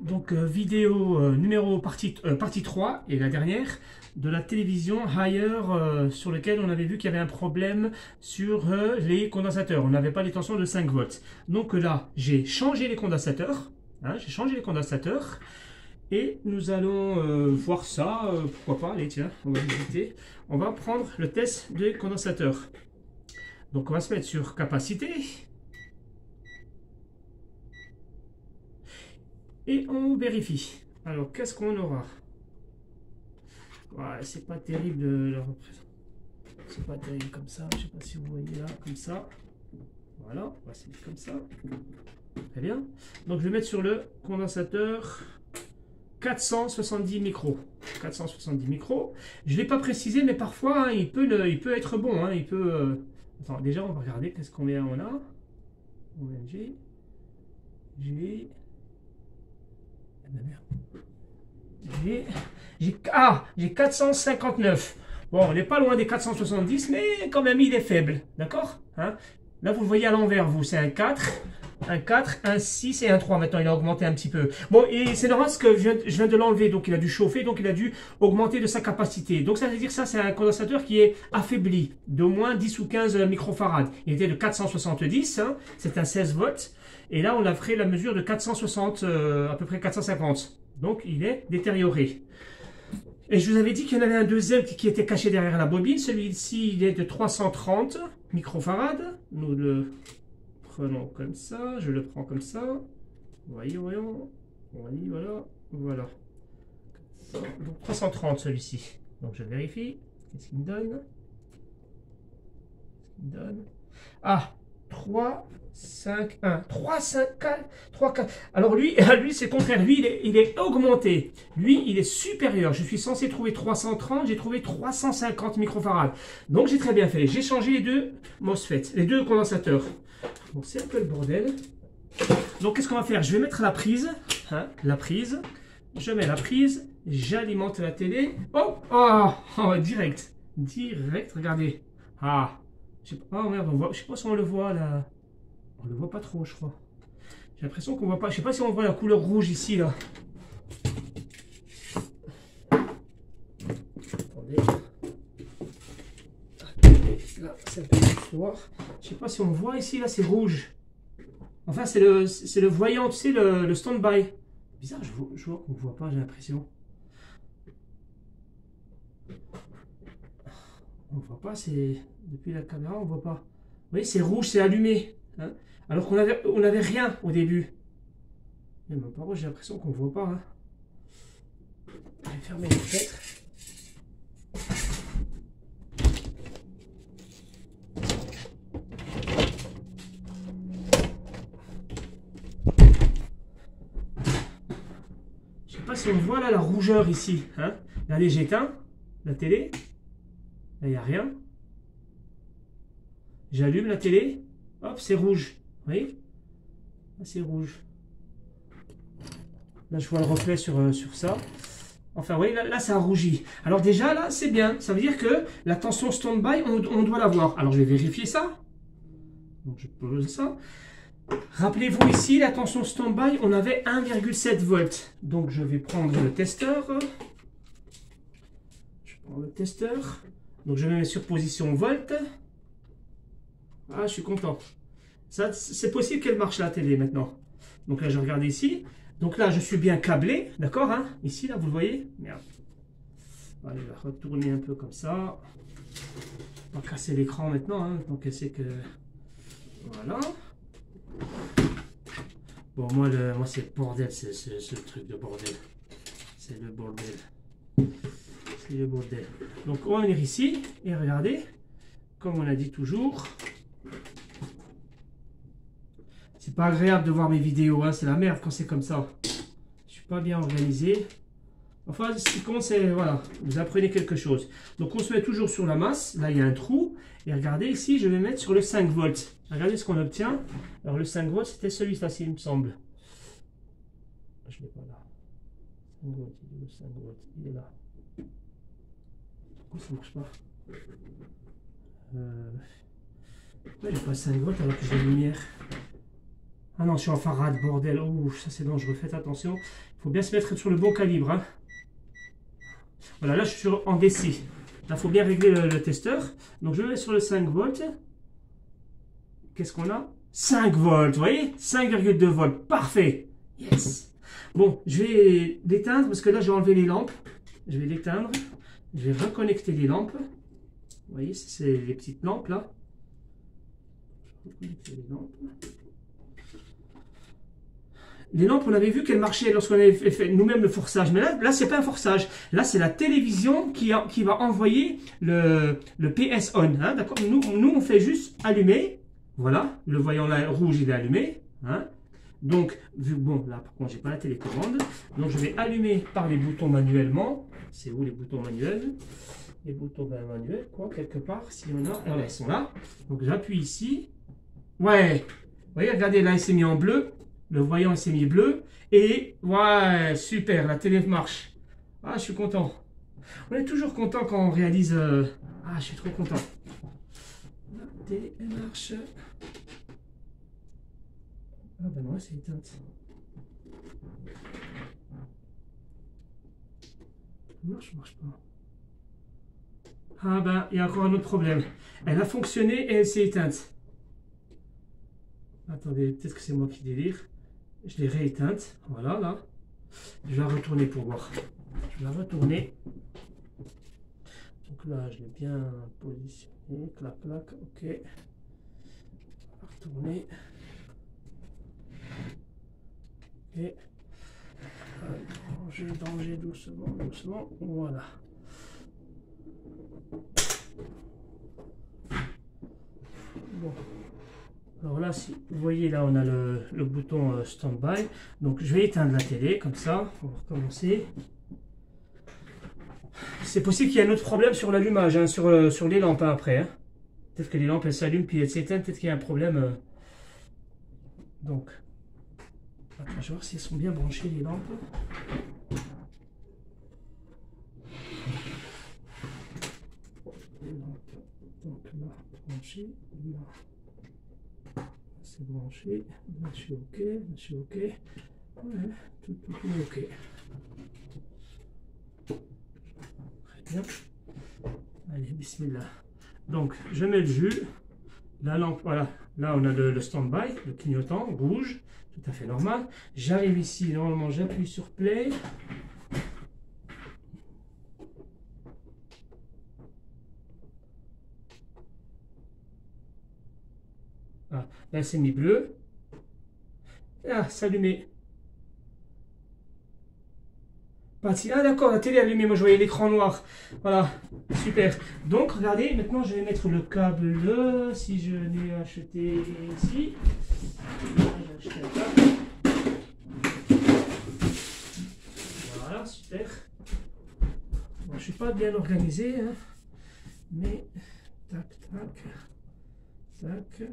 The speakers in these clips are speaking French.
Donc vidéo numéro partie 3 et la dernière de la télévision Haier sur lequel on avait vu qu'il y avait un problème sur les condensateurs. On n'avait pas les tensions de 5 volts. Donc là, j'ai changé les condensateurs. Hein, j'ai changé les condensateurs. Et nous allons voir ça. Pourquoi pas, allez tiens, on va visiter. On va prendre le test des condensateurs. Donc on va se mettre sur capacité. Et on vérifie. Alors, qu'est-ce qu'on aura? Ouais, c'est pas terrible de le représenter. C'est pas terrible comme ça. Je sais pas si vous voyez là, comme ça. Voilà, on va se mettre comme ça. Très bien. Donc, je vais mettre sur le condensateur 470 micros. 470 micros. Je ne l'ai pas précisé, mais parfois, hein, il peut être bon. Hein, il peut. Attends, déjà, on va regarder qu'est-ce qu'on a. J'ai. J'ai 459. Bon, on n'est pas loin des 470, mais quand même, il est faible. D'accord, hein? Là, vous le voyez à l'envers, vous. C'est un 4, un 6 et un 3. Maintenant, il a augmenté un petit peu. Bon, et c'est normal parce que je viens de l'enlever. Donc, il a dû chauffer. Donc, il a dû augmenter de sa capacité. Donc, ça veut dire que ça, c'est un condensateur qui est affaibli d'au moins 10 ou 15 microfarad. Il était de 470. Hein, c'est un 16 volts. Et là, on a fait la mesure de 460, à peu près 450. Donc, il est détérioré. Et je vous avais dit qu'il y en avait un deuxième qui était caché derrière la bobine. Celui-ci, il est de 330 microfarad. Nous le prenons comme ça. Je le prends comme ça. Voyons. Oui, voilà. Donc, 330 celui-ci. Donc, je vérifie. Qu'est-ce qu'il me donne? Ah, 3, 5, 1, 3, 5, 4, 3, 4. Alors lui c'est le contraire. Lui, il est augmenté. Lui, il est supérieur. Je suis censé trouver 330. J'ai trouvé 350 microfarad. Donc, j'ai très bien fait. J'ai changé les deux MOSFET, les deux condensateurs. Bon, c'est un peu le bordel. Donc, qu'est-ce qu'on va faire? Je vais mettre la prise. Hein, la prise. Je mets la prise. J'alimente la télé. Oh, direct. Regardez. Ah. Oh merde, je sais pas si on le voit là. On le voit pas trop, je crois. J'ai l'impression qu'on voit pas. Je sais pas si on voit la couleur rouge ici là. Attendez. Là, c'est un peu noir. Je sais pas si on voit ici là, c'est rouge. Enfin, c'est le voyant, tu sais, le stand-by. Bizarre, je vois qu'on voit pas, j'ai l'impression. On voit pas, c'est depuis la caméra, on voit pas. Vous voyez, c'est rouge, c'est allumé. Hein, alors qu'on avait rien au début. Mais même pas, j'ai l'impression qu'on voit pas. Hein. Je vais fermer les fenêtres. Je sais pas si on voit là la rougeur ici. Hein. Regardez, j'éteins la télé. Là, il n'y a rien. J'allume la télé. Hop, c'est rouge. Vous voyez? Là, c'est rouge. Là, je vois le reflet sur ça. Enfin, vous voyez, là, ça a rougi. Alors déjà, là, c'est bien. Ça veut dire que la tension stand-by, on doit l'avoir. Alors, je vais vérifier ça. Donc, je pose ça. Rappelez-vous ici, la tension stand-by, on avait 1,7 volts. Donc, je vais prendre le testeur. Je prends le testeur. Donc, je mets sur position volt. Ah, je suis content. Ça, c'est possible qu'elle marche la télé maintenant. Donc là, je regarde ici. Donc là, je suis bien câblé. D'accord, hein? Ici, là, vous le voyez? Merde. Allez, je vais retourner un peu comme ça. On va casser l'écran maintenant. Hein, donc, c'est que... Voilà. Bon, moi c'est le bordel. C'est ce truc de bordel. C'est le bordel. C'est le bordel. Donc, on va venir ici. Et regardez. Comme on a dit toujours... C'est pas agréable de voir mes vidéos, hein, c'est la merde quand c'est comme ça. Je suis pas bien organisé. Enfin, ce qui compte, c'est, voilà, vous apprenez quelque chose. Donc, on se met toujours sur la masse. Là, il y a un trou. Et regardez, ici, je vais mettre sur le 5 volts. Regardez ce qu'on obtient. Alors, le 5 volts, c'était celui-là, il me semble. Je l'ai pas là. 5 volts, il est où, 5 volts? Il est là. Pourquoi ça marche pas? Pourquoi j'ai pas 5 volts alors que j'ai la lumière? Ah non, je suis en farade, bordel. Ouh, ça c'est dangereux, faites attention. Il faut bien se mettre sur le bon calibre. Hein. Voilà, là je suis en DC. Là, il faut bien régler le testeur. Donc je vais sur le 5 volts. Qu'est-ce qu'on a? 5 volts, vous voyez? 5,2 volts, parfait. Yes. Bon, je vais l'éteindre parce que là, j'ai enlevé les lampes. Je vais l'éteindre. Je vais reconnecter les lampes. Vous voyez, c'est les petites lampes là. Reconnecter les lampes. Les lampes, on avait vu qu'elles marchaient lorsqu'on avait fait nous-mêmes le forçage. Mais là c'est pas un forçage. Là, c'est la télévision qui va envoyer le PS on. Hein, d'accord? Nous, on fait juste allumer. Voilà, le voyant là rouge, il est allumé. Hein. Donc, vu que bon, là par contre, j'ai pas la télécommande. Donc, je vais allumer par les boutons manuellement. C'est où les boutons manuels? Les boutons manuels, quoi, quelque part, s'il y en a. Alors là, ils sont là. Donc, j'appuie ici. Ouais, vous voyez, regardez, là, il s'est mis en bleu. Le voyant, il s'est mis bleu. Et, ouais, super, la télé marche. Ah, je suis content. On est toujours content quand on réalise... Ah, je suis trop content. La télé, elle marche. Ah ben non, c'est éteinte. Ça marche pas. Ah ben, il y a encore un autre problème. Elle a fonctionné et elle s'est éteinte. Attendez, peut-être que c'est moi qui délire. Je l'ai rééteinte. Voilà, là. Je vais la retourner pour voir. Je vais la retourner. Donc là, je l'ai bien positionné. Clac, clac, ok. Je vais la retourner. Et danger, doucement, doucement, voilà. Bon, alors là, si vous voyez, là on a le bouton stand-by. Donc je vais éteindre la télé, comme ça, on va recommencer. C'est possible qu'il y ait un autre problème sur l'allumage, hein, sur les lampes hein, après. Hein. Peut-être que les lampes elles s'allument puis elles s'éteignent, peut-être qu'il y a un problème. Donc. Attends, je vais voir si elles sont bien branchées les lampes. Donc là, branché, là, c'est branché, là je suis ok, là je suis ok. Ouais, tout est ok. Très bien. Allez, bismillah. Donc, je mets le jus. La lampe, voilà. Là, on a le stand-by, le clignotant rouge. Tout à fait normal. J'arrive ici, normalement j'appuie sur play. Ah, là c'est mis bleu. Ah, s'allumer. Ah d'accord, la télé est allumée, moi je voyais l'écran noir. Voilà, super. Donc regardez, maintenant je vais mettre le câble, si je l'ai acheté ici. J'ai acheté un câble. Voilà, super. Bon, je ne suis pas bien organisé, hein, mais tac, tac, tac.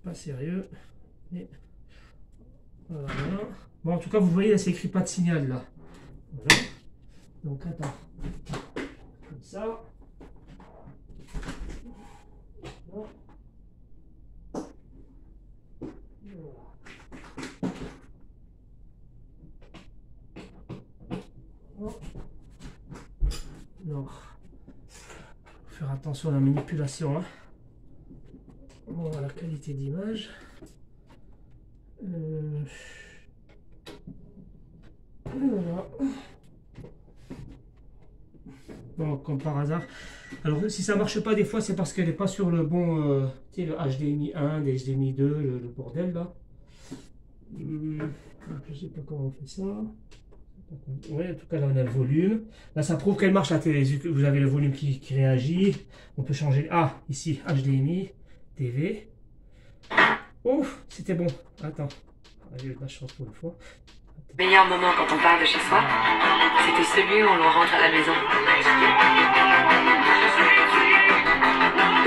Pas sérieux. Mais voilà. Bon, en tout cas, vous voyez, là, c'est écrit pas de signal, là. Voilà. Donc, attends. Comme ça. Voilà. Non. Faut faire attention à la manipulation. Hein. Bon, la qualité d'image. Voilà. Bon, comme par hasard. Alors, si ça marche pas des fois, c'est parce qu'elle n'est pas sur le bon, tu sais, le HDMI 1, le HDMI 2, le bordel là. Je sais pas comment on fait ça. Oui, en tout cas, là, on a le volume. Là, ça prouve qu'elle marche la télé. Vous avez le volume qui réagit. On peut changer. Ah, ici, HDMI, TV. Ouf, c'était bon. Attends. J'ai eu de la chance pour une fois. Le meilleur moment quand on part de chez soi, c'était celui où on rentre à la maison.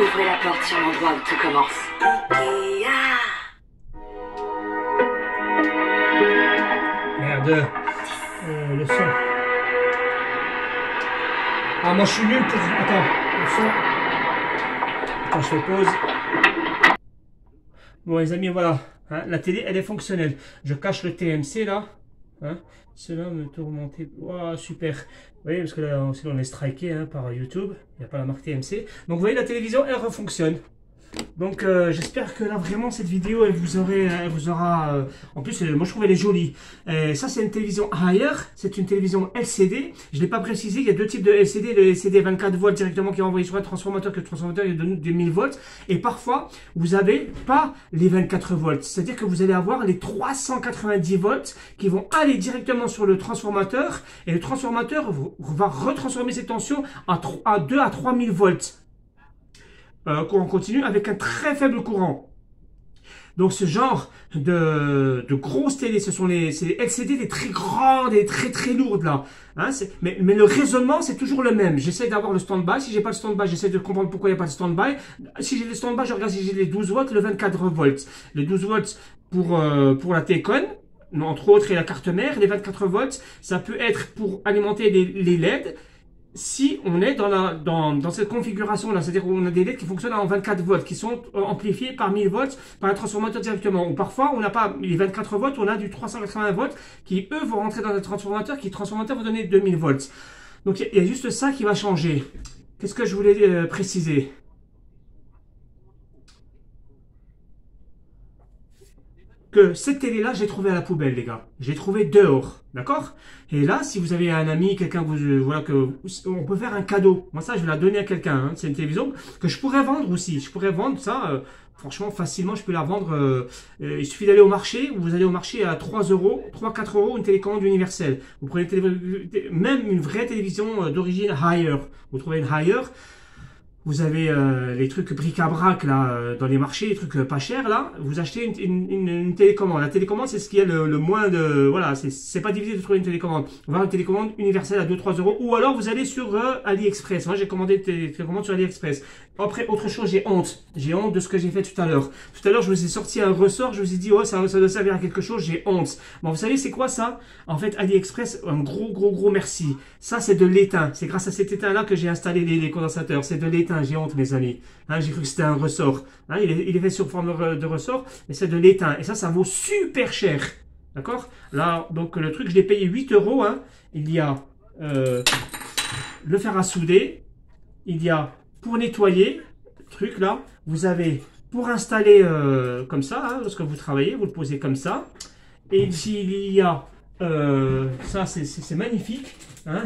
Ouvrez la porte sur l'endroit où tout commence. Merde. Le son. Ah, moi je suis nul pour... Attends, le son. Attends, je fais pause. Bon les amis, voilà, hein, la télé elle est fonctionnelle. Je cache le TMC là, hein. Cela me tourmentait, wow, super. Vous voyez, parce que là sinon on est striké hein, par YouTube, il n'y a pas la marque TMC. Donc vous voyez la télévision elle refonctionne. Donc j'espère que là vraiment cette vidéo elle vous aura en plus moi je trouve elle est jolie. Ça c'est une télévision Haier, c'est une télévision LCD. Je l'ai pas précisé, il y a deux types de LCD, le LCD 24 volts directement qui est envoyé sur un transformateur, que le transformateur est de 1000 volts, et parfois vous n'avez pas les 24 volts, c'est-à-dire que vous allez avoir les 390 volts qui vont aller directement sur le transformateur, et le transformateur va retransformer ces tensions à 2 à 3000 volts. Courant continu avec un très faible courant. Donc ce genre de grosses télé, ce sont les LCD, les très grandes et très lourdes là. Hein, mais le raisonnement c'est toujours le même. J'essaie d'avoir le stand-by. Si j'ai pas le stand-by, j'essaie de comprendre pourquoi il n'y a pas de stand-by. Si j'ai le stand-by, je regarde si j'ai les 12 volts, le 24 volts. Les 12 volts pour la Télécon, entre autres, et la carte mère. Les 24 volts, ça peut être pour alimenter les LED. Si on est dans cette configuration-là, c'est-à-dire qu'on a des LED qui fonctionnent en 24 volts, qui sont amplifiés par 1000 volts par un transformateur directement. Ou parfois, on n'a pas les 24 volts, on a du 380 volts qui, eux, vont rentrer dans un transformateur, qui transformateur va donner 2000 volts. Donc, il y a juste ça qui va changer. Qu'est-ce que je voulais préciser ? Que cette télé-là, j'ai trouvé à la poubelle, les gars. J'ai trouvé dehors, d'accord? Et là, si vous avez un ami, quelqu'un on peut faire un cadeau. Moi, ça, je vais la donner à quelqu'un. Hein. C'est une télévision que je pourrais vendre aussi. Je pourrais vendre ça, franchement, facilement, je peux la vendre. Il suffit d'aller au marché. Vous allez au marché à 3 euros, 3-4 euros, une télécommande universelle. Vous prenez même une vraie télévision d'origine Haier. Vous trouvez une Haier. Vous avez les trucs bric-à-brac là dans les marchés, les trucs pas chers là. Vous achetez une télécommande. La télécommande c'est ce qui est le moins de voilà, c'est pas difficile de trouver une télécommande. On va avoir une télécommande universelle à 2-3 euros. Ou alors vous allez sur AliExpress. Moi j'ai commandé une télécommande sur AliExpress. Après autre chose, j'ai honte. J'ai honte de ce que j'ai fait tout à l'heure. Tout à l'heure je vous ai sorti un ressort. Je vous ai dit oh ça doit servir à quelque chose. J'ai honte. Bon vous savez c'est quoi ça? En fait AliExpress, un gros merci. Ça c'est de l'étain. C'est grâce à cet étain là que j'ai installé les condensateurs. C'est de l'étain. J'ai honte mes amis, hein, j'ai cru que c'était un ressort, hein, il est fait sur forme de ressort, mais c'est de l'étain, et ça vaut super cher, d'accord? Là, donc le truc, je l'ai payé 8 euros, hein. Il y a le fer à souder, il y a pour nettoyer, le truc là, vous avez pour installer comme ça, hein, lorsque vous travaillez, vous le posez comme ça, et ici il y a, ça c'est magnifique, hein,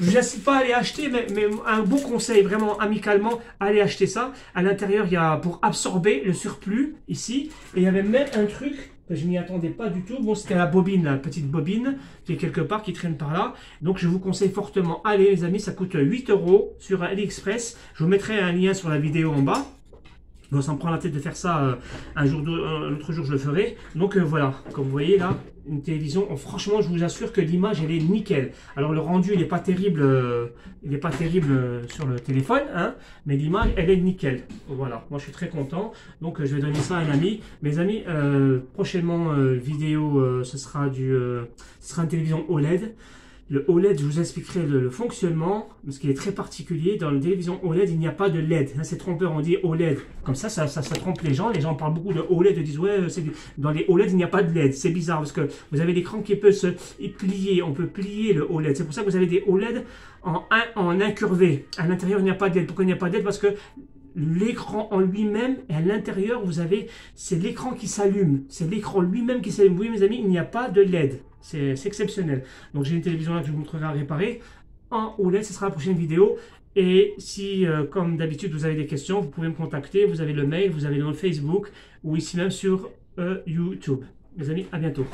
je n'incite pas à aller acheter, mais un bon conseil, vraiment amicalement, allez acheter ça. À l'intérieur, il y a pour absorber le surplus ici. Et il y avait même un truc que je n'y attendais pas du tout. Bon, c'était la bobine, la petite bobine qui est quelque part, qui traîne par là. Donc, je vous conseille fortement. Allez, les amis, ça coûte 8 euros sur AliExpress. Je vous mettrai un lien sur la vidéo en bas. Bon, ça me prend la tête de faire ça un autre jour je le ferai. Donc voilà, comme vous voyez là, une télévision, franchement je vous assure que l'image elle est nickel. Alors le rendu il n'est pas terrible, sur le téléphone, hein, mais l'image elle est nickel. Voilà, moi je suis très content. Donc je vais donner ça à un ami. Mes amis, prochainement vidéo, ce sera une télévision OLED. Le OLED, je vous expliquerai le fonctionnement, parce qu'il est très particulier. Dans la télévision OLED, il n'y a pas de LED. Hein, c'est trompeur, on dit OLED. Comme ça trompe les gens. Les gens parlent beaucoup de OLED, ils disent ouais, dans les OLED, il n'y a pas de LED. C'est bizarre, parce que vous avez l'écran qui peut se plier. On peut plier le OLED. C'est pour ça que vous avez des OLED en incurvé. À l'intérieur, il n'y a pas de LED. Pourquoi il n'y a pas de LED? Parce que l'écran en lui-même, et à l'intérieur, c'est l'écran qui s'allume. C'est l'écran lui-même qui s'allume. Oui, mes amis, il n'y a pas de LED. C'est exceptionnel. Donc, j'ai une télévision là que je vous montrerai à réparer. En OLED, ce sera la prochaine vidéo. Et si, comme d'habitude, vous avez des questions, vous pouvez me contacter. Vous avez le mail, vous avez le Facebook, ou ici même sur YouTube. Mes amis, à bientôt.